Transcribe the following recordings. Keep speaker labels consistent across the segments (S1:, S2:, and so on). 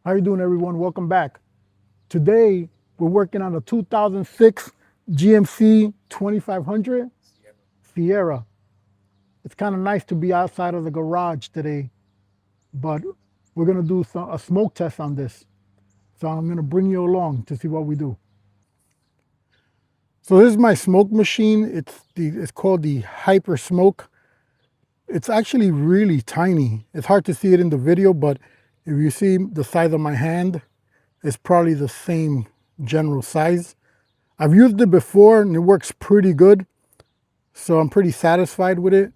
S1: How you doing, everyone? Welcome back. Today, we're working on a 2006 GMC 2500 Sierra. It's kind of nice to be outside of the garage today, but we're gonna do a smoke test on this. So I'm gonna bring you along to see what we do. So this is my smoke machine. It's called the Hyper Smoke. It's actually really tiny. It's hard to see it in the video, but if you see the size of my hand, it's probably the same general size. I've used it before and it works pretty good, so I'm pretty satisfied with it.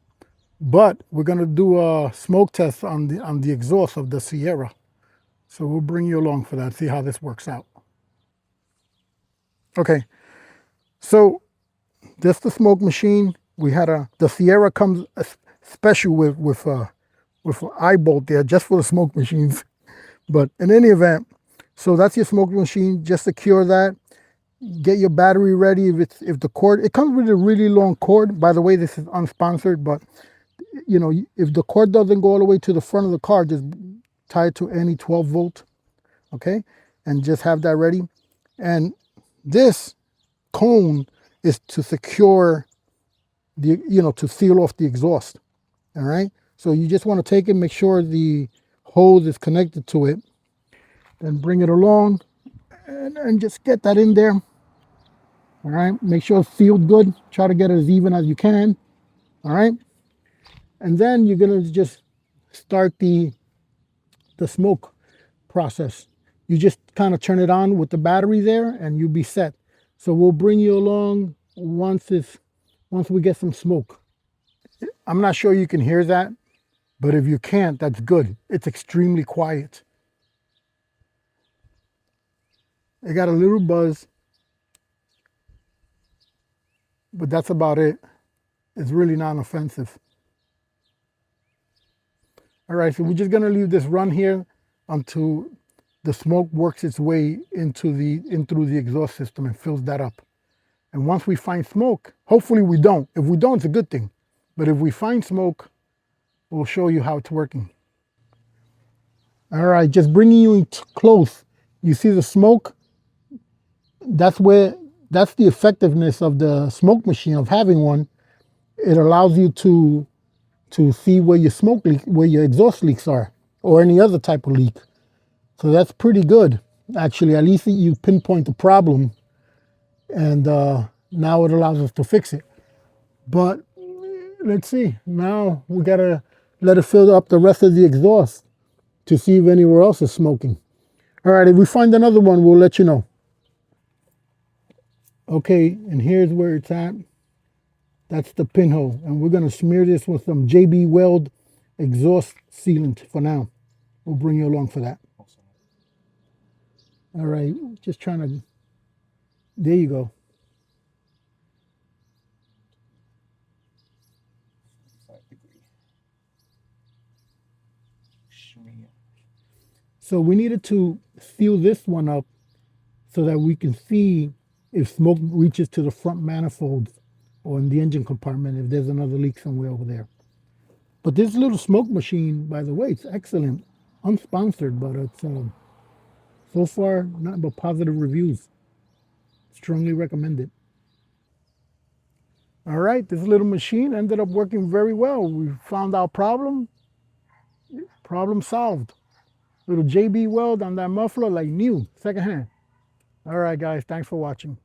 S1: But we're gonna do a smoke test on the exhaust of the Sierra. So we'll bring you along for that, see how this works out. Okay, so that's the smoke machine. The Sierra comes special with an eye bolt there just for the smoke machines. But in any event, so that's your smoke machine. Just secure that. Get your battery ready. If the cord, it comes with a really long cord. By the way, this is unsponsored, but you know, if the cord doesn't go all the way to the front of the car, just tie it to any 12 volt, okay? And just have that ready. And this cone is to secure to seal off the exhaust, all right? So you just want to take it, make sure the hose is connected to it, then bring it along and just get that in there. All right, make sure it's sealed good. Try to get it as even as you can. All right, and then you're gonna just start the smoke process. You just kind of turn it on with the battery there, and you'll be set. So we'll bring you along once we get some smoke. I'm not sure you can hear that, but if you can't, that's good. It's extremely quiet. It got a little buzz, but that's about it. It's really non-offensive. All right, so we're just gonna leave this run here until the smoke works its way in through the exhaust system and fills that up. And once we find smoke, hopefully we don't. If we don't, it's a good thing. But if we find smoke, we'll show you how it's working. All right, just bringing you in close. You see the smoke? That's the effectiveness of the smoke machine, of having one. It allows you to see where your smoke leak, where your exhaust leaks are, or any other type of leak. So that's pretty good, actually. At least you pinpoint the problem, and now it allows us to fix it. But let's see. Now we gotta let it fill up the rest of the exhaust to see if anywhere else is smoking. All right, if we find another one, we'll let you know. Okay, and here's where it's at. That's the pinhole, and we're gonna smear this with some JB Weld exhaust sealant for now. We'll bring you along for that. All right, just trying to, there you go. So we needed to seal this one up so that we can see if smoke reaches to the front manifolds or in the engine compartment if there's another leak somewhere over there. But this little smoke machine, by the way, it's excellent. Unsponsored, but it's so far not but positive reviews. Strongly recommend it. All right, this little machine ended up working very well. We found our problem solved. Little JB Weld on that muffler, like new, secondhand. All right, guys, thanks for watching.